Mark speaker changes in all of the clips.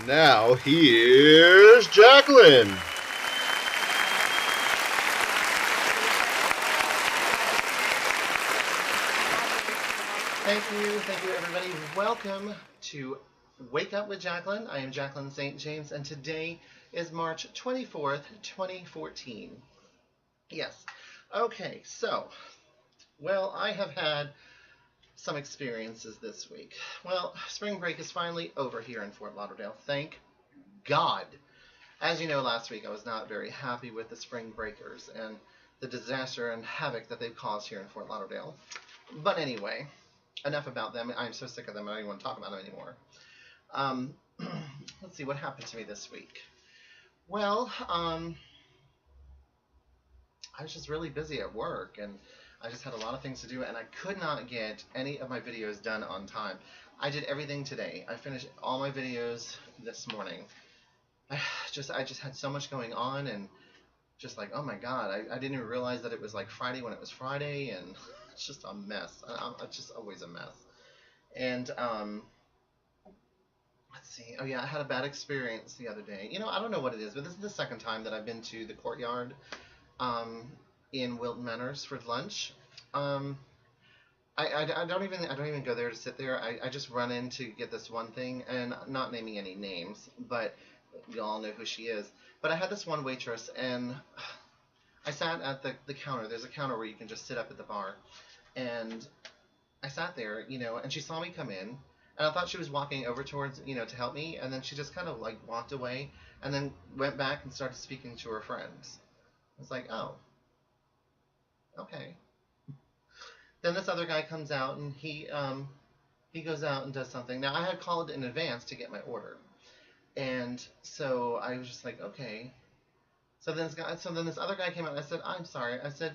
Speaker 1: Now here's Jaclyn.
Speaker 2: Thank you everybody. Welcome to Wake Up with Jaclyn. I am Jaclyn St. James, and today is March 24th, 2014. Yes. Okay, so, well, I have had some experiences this week. Well, spring break is finally over here in Fort Lauderdale. Thank God. As you know, last week I was not very happy with the spring breakers and the disaster and havoc that they've caused here in Fort Lauderdale. But anyway, enough about them. I'm so sick of them. I don't even want to talk about them anymore. Let's see what happened to me this week. Well, I was just really busy at work, and I just had a lot of things to do, and I could not get any of my videos done on time. I did everything today. I finished all my videos this morning. I just had so much going on, and just like, oh my God, I didn't even realize that it was like Friday when it was Friday, and it's just a mess. It's just always a mess. And let's see. Oh yeah, I had a bad experience the other day. You know, I don't know what it is, but this is the second time that I've been to the courtyard in Wilton Manors for lunch. I don't even go there to sit there. I just run in to get this one thing, and not naming any names, but you all know who she is. But I had this one waitress, and I sat at the counter. There's a counter where you can just sit up at the bar, and I sat there, you know, and she saw me come in, and I thought she was walking over towards, you know, to help me, and then she just kind of like walked away, and then went back and started speaking to her friends. I was like, oh, okay. Then this other guy comes out, and he goes out and does something. Now I had called in advance to get my order, and so I was just like, okay. So then this other guy came out, and I said, I'm sorry. I said,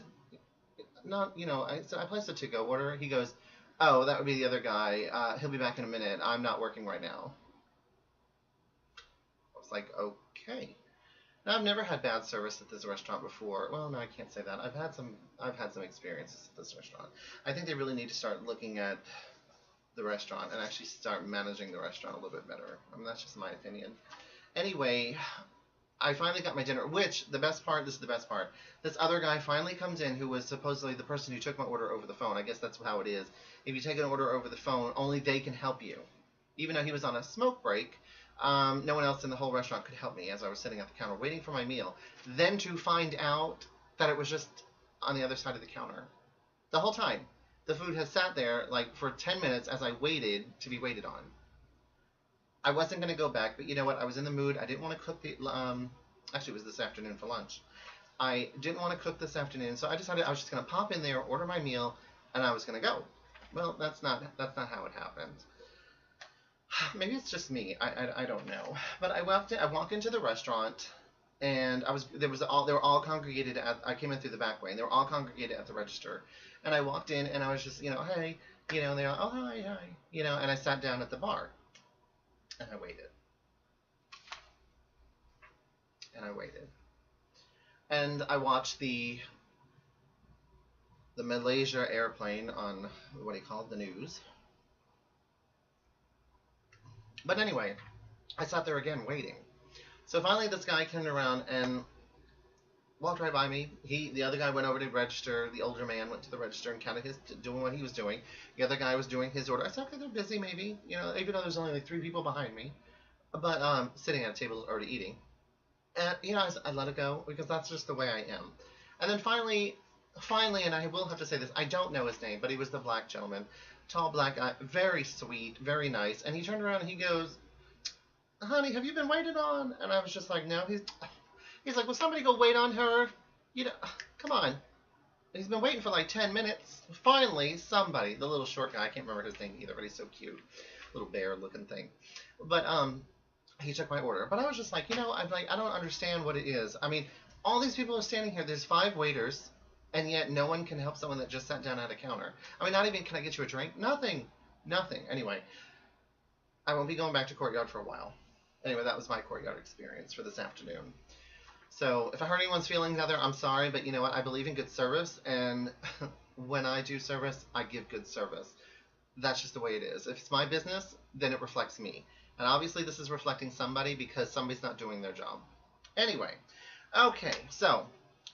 Speaker 2: not, you know, I said I placed a to-go order. He goes, oh, that would be the other guy. He'll be back in a minute. I'm not working right now. I was like, okay. Now, I've never had bad service at this restaurant before. Well, no, I can't say that. I've had some experiences at this restaurant. I think they really need to start looking at the restaurant and actually start managing the restaurant a little bit better. I mean, that's just my opinion. Anyway, I finally got my dinner, which, this is the best part. This other guy finally comes in who was supposedly the person who took my order over the phone. I guess that's how it is. If you take an order over the phone, only they can help you. Even though he was on a smoke break, no one else in the whole restaurant could help me as I was sitting at the counter waiting for my meal. Then to find out that it was just on the other side of the counter. The whole time. The food has sat there like for 10 minutes as I waited to be waited on. I wasn't going to go back, but you know what? I was in the mood. I didn't want to cook the, actually it was this afternoon for lunch. I didn't want to cook this afternoon, so I decided I was just going to pop in there, order my meal, and I was going to go. Well, that's not how it happened. Maybe it's just me. I don't know. But I walked into the restaurant, and they were all congregated at. I came in through the back way, and they were all congregated at the register. And I walked in, and I was just, you know, hey, you know, and they're like, oh hi, you know, and I sat down at the bar, and I waited, and I watched the Malaysia airplane on what do you call it, the news. But anyway, I sat there again waiting. So finally this guy came around and walked right by me. The other guy went over to register. The older man went to the register and counted doing what he was doing. The other guy was doing his order. I said, okay, they're busy maybe, you know, even though there's only like 3 people behind me, but sitting at a table already eating. And, you know, I let it go because that's just the way I am. And then finally, and I will have to say this, I don't know his name, but he was the black gentleman. Tall black guy, very sweet, very nice. And he turned around and he goes, honey, have you been waited on? And I was just like, no. He's like, will somebody go wait on her? You know, come on. He's been waiting for like 10 minutes. Finally, somebody, the little short guy, I can't remember his name either, but he's so cute. Little bear looking thing. But he took my order. But I was just like, you know, I don't understand what it is. I mean, all these people are standing here. There's 5 waiters. And yet no one can help someone that just sat down at a counter. I mean, not even, can I get you a drink? Nothing. Anyway, I won't be going back to Courtyard for a while. Anyway, that was my Courtyard experience for this afternoon. So if I hurt anyone's feelings out there, I'm sorry. But you know what? I believe in good service. And when I do service, I give good service. That's just the way it is. If it's my business, then it reflects me. And obviously this is reflecting somebody because somebody's not doing their job. Anyway, okay, so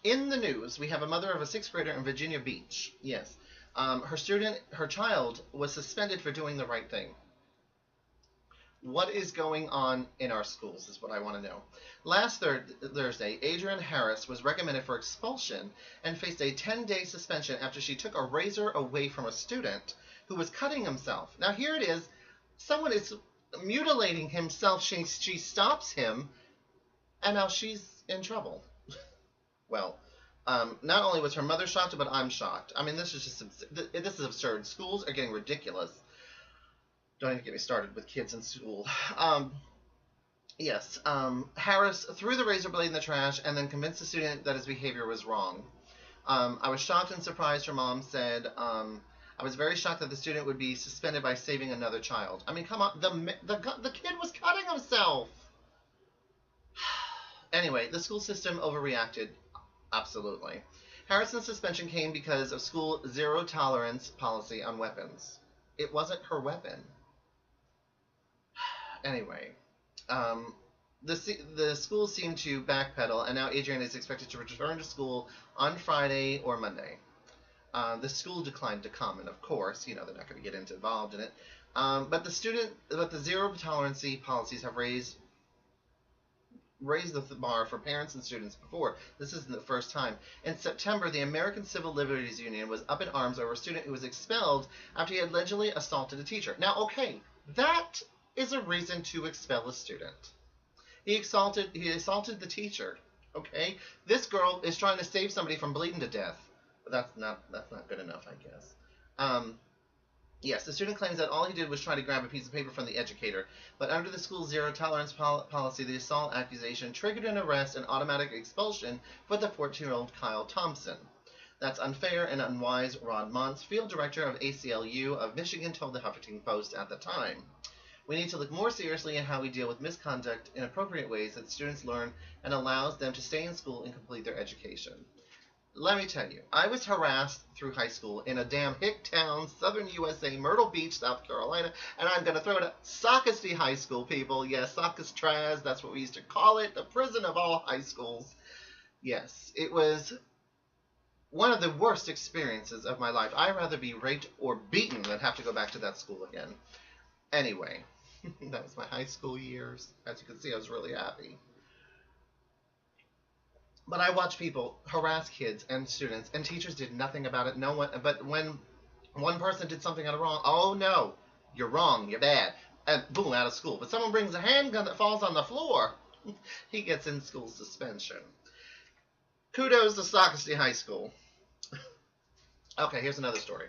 Speaker 2: in the news, we have a mother of a sixth grader in Virginia Beach. Yes. Her child was suspended for doing the right thing. What is going on in our schools is what I want to know. Last Thursday, Adrian Harris was recommended for expulsion and faced a 10-day suspension after she took a razor away from a student who was cutting himself. Now here it is. Someone is mutilating himself. She stops him, and now she's in trouble. Well, not only was her mother shocked, but I'm shocked. I mean, this is absurd. Schools are getting ridiculous. Don't even get me started with kids in school. Yes, Harris threw the razor blade in the trash and then convinced the student that his behavior was wrong. I was shocked and surprised, her mom said. I was very shocked that the student would be suspended by saving another child. I mean, come on, the kid was cutting himself. Anyway, the school system overreacted. Absolutely. Harrison's suspension came because of school zero-tolerance policy on weapons. It wasn't her weapon. Anyway, the school seemed to backpedal, and now Adrian is expected to return to school on Friday or Monday. The school declined to comment, of course. You know, they're not going to get involved in it. But the zero-tolerance policies have raised the bar for parents and students before. This isn't the first time. In September, the American Civil Liberties Union was up in arms over a student who was expelled after he allegedly assaulted a teacher. Now, okay, that is a reason to expel a student. He assaulted the teacher. Okay, this girl is trying to save somebody from bleeding to death. But that's not good enough, I guess. Yes, the student claims that all he did was try to grab a piece of paper from the educator, but under the school's zero-tolerance policy, the assault accusation triggered an arrest and automatic expulsion for the 14-year-old Kyle Thompson. That's unfair and unwise, Rod Montz, field director of ACLU of Michigan, told the Huffington Post at the time. We need to look more seriously at how we deal with misconduct in appropriate ways that students learn and allows them to stay in school and complete their education. Let me tell you, I was harassed through high school in a damn hick town, southern USA, Myrtle Beach, South Carolina, and I'm going to throw it at Sockasty High School, people. Yes, Sockastraz, that's what we used to call it, the prison of all high schools. Yes, it was one of the worst experiences of my life. I'd rather be raped or beaten than have to go back to that school again. Anyway, that was my high school years. As you can see, I was really happy. But I watch people harass kids and students, and teachers did nothing about it. No one. But when one person did something wrong, oh no, you're wrong, you're bad, and boom, out of school. But someone brings a handgun that falls on the floor, he gets in school suspension. Kudos to Sockasty High School. Okay, here's another story.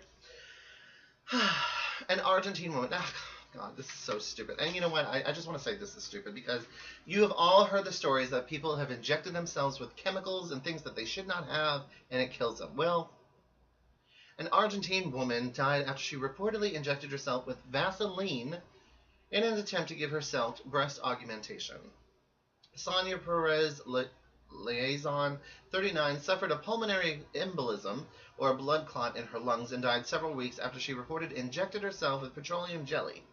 Speaker 2: An Argentine woman. Oh, God, this is so stupid. And you know what? I just want to say this is stupid because you have all heard the stories that people have injected themselves with chemicals and things that they should not have, and it kills them. Well, an Argentine woman died after she reportedly injected herself with Vaseline in an attempt to give herself breast augmentation. Sonia Perez Liaison, 39, suffered a pulmonary embolism or a blood clot in her lungs and died several weeks after she reported injected herself with petroleum jelly.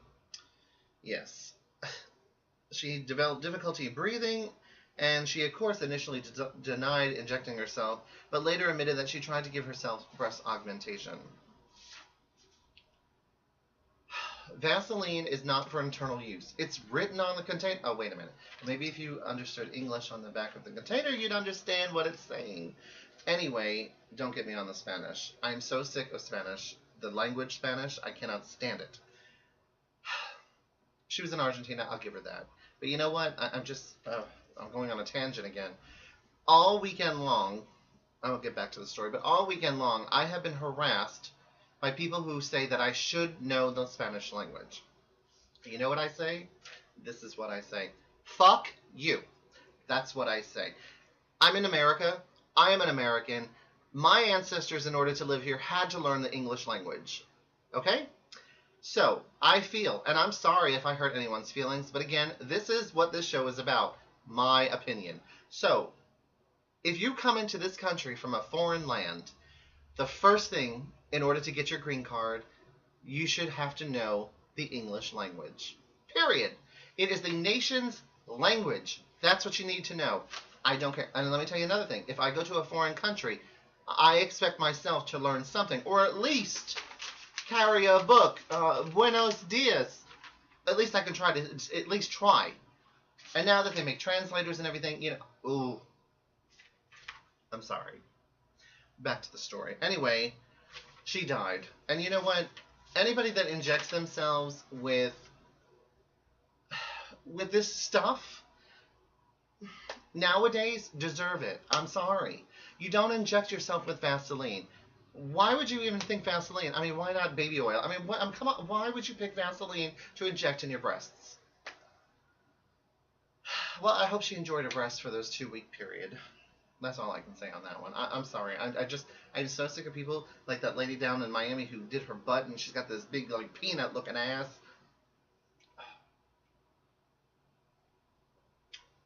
Speaker 2: Yes. She developed difficulty breathing, and she, of course, initially denied injecting herself, but later admitted that she tried to give herself breast augmentation. Vaseline is not for internal use. It's written on the container. Oh, wait a minute. Maybe if you understood English on the back of the container, you'd understand what it's saying. Anyway, don't get me on the Spanish. I'm so sick of Spanish. The language Spanish, I cannot stand it. She was in Argentina, I'll give her that. But you know what? I'm going on a tangent again. All weekend long, I'll get back to the story, but all weekend long, I have been harassed by people who say that I should know the Spanish language. You know what I say? This is what I say. Fuck you. That's what I say. I'm in America. I am an American. My ancestors, in order to live here, had to learn the English language. Okay? So, I feel, and I'm sorry if I hurt anyone's feelings, but again, this is what this show is about. My opinion. So, if you come into this country from a foreign land, the first thing, in order to get your green card, you should have to know the English language. Period. It is the nation's language. That's what you need to know. I don't care. And let me tell you another thing. If I go to a foreign country, I expect myself to learn something, or at least carry a book. Buenos dias. At least I can try to, at least try. And now that they make translators and everything, ooh, I'm sorry. Back to the story. Anyway, she died. And you know what? Anybody that injects themselves with this stuff nowadays deserve it. I'm sorry. You don't inject yourself with Vaseline. Why would you even think Vaseline? I mean, why not baby oil? I mean, come on. Why would you pick Vaseline to inject in your breasts? Well, I hope she enjoyed her breasts for those 2-week period. That's all I can say on that one. I'm sorry. I'm so sick of people like that lady down in Miami who did her butt and she's got this big like peanut looking ass.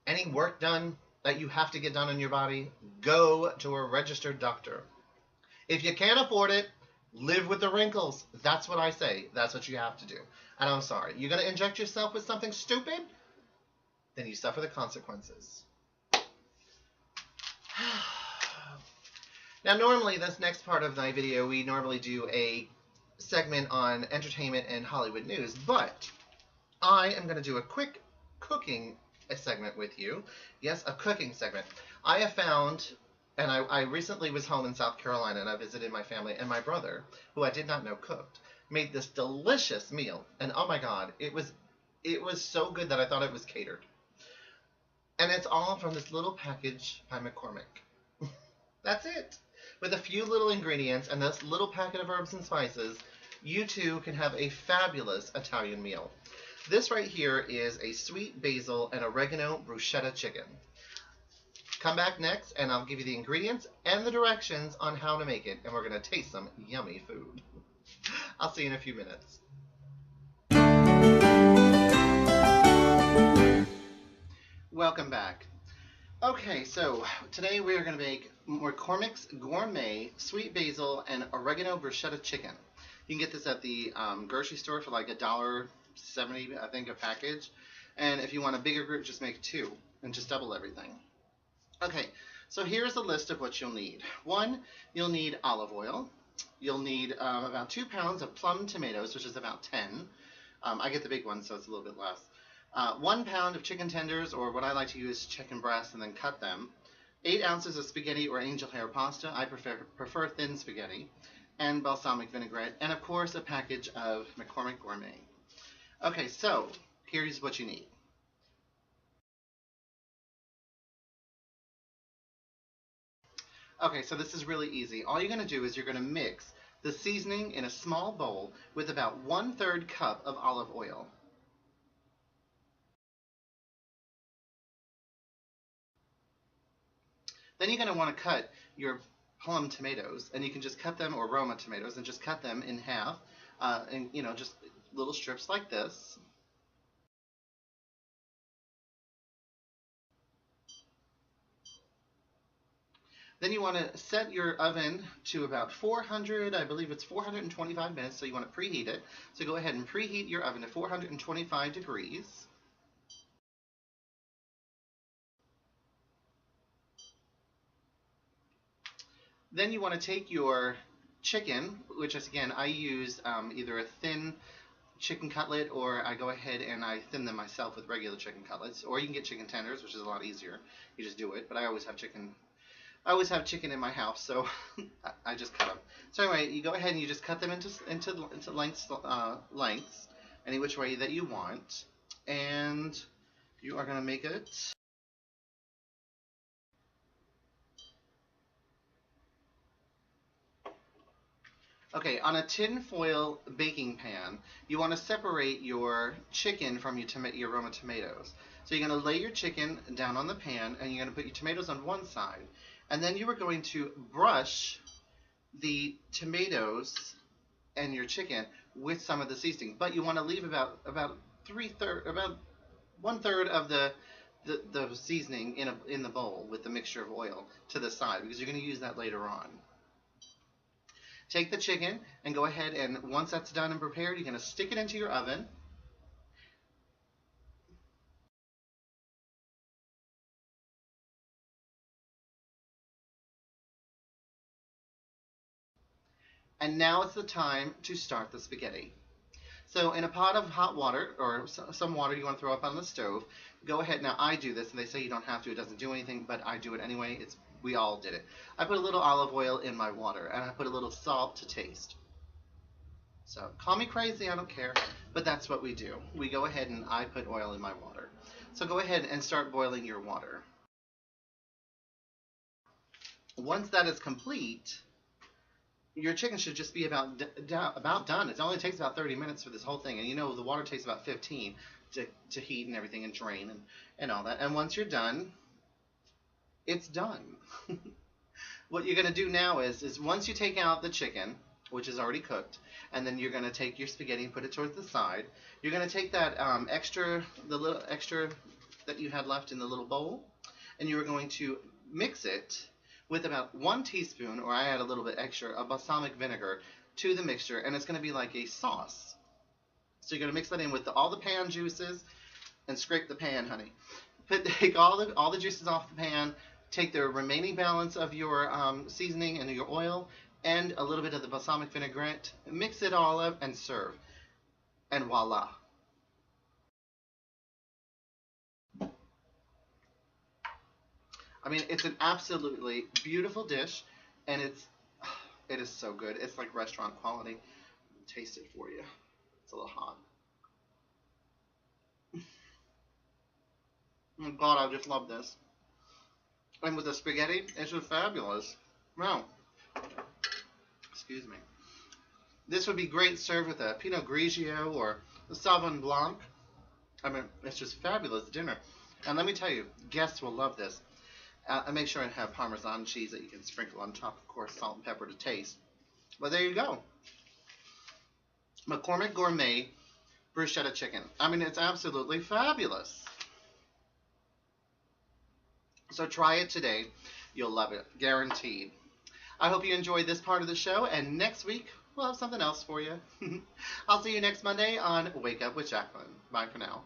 Speaker 2: Any work done that you have to get done on your body, go to a registered doctor. If you can't afford it, live with the wrinkles. That's what I say. That's what you have to do. And I'm sorry. You're going to inject yourself with something stupid? Then you suffer the consequences. Now, normally, this next part of my video, we normally do a segment on entertainment and Hollywood news, but I am going to do a quick cooking segment with you. Yes, a cooking segment. I have found, and I recently was home in South Carolina, and I visited my family, and my brother, who I did not know cooked, made this delicious meal, and oh my God, it was so good that I thought it was catered. And it's all from this little package by McCormick. That's it. With a few little ingredients and this little packet of herbs and spices, you too can have a fabulous Italian meal. This right here is a sweet basil and oregano bruschetta chicken. Come back next and I'll give you the ingredients and the directions on how to make it, and we're going to taste some yummy food. I'll see you in a few minutes. Welcome back. Okay, so today we are going to make McCormick's Gourmet Sweet Basil and Oregano Bruschetta Chicken. You can get this at the grocery store for like $1.70, I think, a package. And if you want a bigger group, just make 2 and just double everything. Okay, so here's a list of what you'll need. 1, you'll need olive oil. You'll need about 2 pounds of plum tomatoes, which is about 10. I get the big one, so it's a little bit less. 1 pound of chicken tenders, or what I like to use, chicken breasts, and then cut them. 8 ounces of spaghetti or angel hair pasta. I prefer thin spaghetti. And balsamic vinaigrette. And of course, a package of McCormick Gourmet. Okay, so here's what you need. Okay, so this is really easy. All you're going to do is you're going to mix the seasoning in a small bowl with about 1/3 cup of olive oil. Then you're going to want to cut your plum tomatoes, and you can just cut them, or Roma tomatoes, and just cut them in half, and just little strips like this. Then you want to set your oven to about 400, I believe it's 425 minutes, so you want to preheat it. So go ahead and preheat your oven to 425 degrees. Then you want to take your chicken, which is, again, I use either a thin chicken cutlet, or I go ahead and I thin them myself with regular chicken cutlets, or you can get chicken tenders, which is a lot easier. You just do it, but I always have chicken. I always have chicken in my house, so I just cut them. So anyway, you go ahead and you just cut them into lengths, any which way that you want, and you are going to make it. Okay, on a tin foil baking pan, you want to separate your chicken from your Roma tomatoes. So you're going to lay your chicken down on the pan, and you're going to put your tomatoes on one side. And then you are going to brush the tomatoes and your chicken with some of the seasoning. But you want to leave about 1/3 of the seasoning in the bowl with the mixture of oil to the side, because you're going to use that later on. Take the chicken and go ahead, and once that's done and prepared, you're going to stick it into your oven. And now it's the time to start the spaghetti. So in a pot of hot water or some water you want to throw up on the stove, go ahead. Now I do this, and they say you don't have to. It doesn't do anything, but I do it anyway. We all did it. I put a little olive oil in my water, and I put a little salt to taste. So call me crazy, I don't care, but that's what we do. We go ahead and I put oil in my water. So go ahead and start boiling your water. Once that is complete, your chicken should just be about done. It only takes about 30 minutes for this whole thing, and you know the water takes about 15 to heat and everything and drain and all that. And once you're done, it's done. What you're going to do now is once you take out the chicken, which is already cooked, and then you're going to take your spaghetti and put it towards the side. You're going to take that the little extra that you had left in the little bowl, and you're going to mix it with about 1 teaspoon, or I add a little bit extra, of balsamic vinegar to the mixture, and it's going to be like a sauce. So you're going to mix that in with all the pan juices and scrape the pan, honey. Take all the juices off the pan, take the remaining balance of your seasoning and your oil, and a little bit of the balsamic vinaigrette, mix it all up and serve. And voila. I mean, it's an absolutely beautiful dish, and it is so good. It's like restaurant quality. Taste it for you. It's a little hot. Oh God, I just love this. And with the spaghetti, it's just fabulous. Wow. Excuse me. This would be great served with a Pinot Grigio or a Sauvignon Blanc. I mean, it's just fabulous dinner. And let me tell you, guests will love this. And make sure and have Parmesan cheese that you can sprinkle on top, of course, salt and pepper to taste. But there you go. McCormick Gourmet Bruschetta Chicken. I mean, it's absolutely fabulous. So try it today. You'll love it. Guaranteed. I hope you enjoyed this part of the show, and next week we'll have something else for you. I'll see you next Monday on Wake Up with Jaclyn. Bye for now.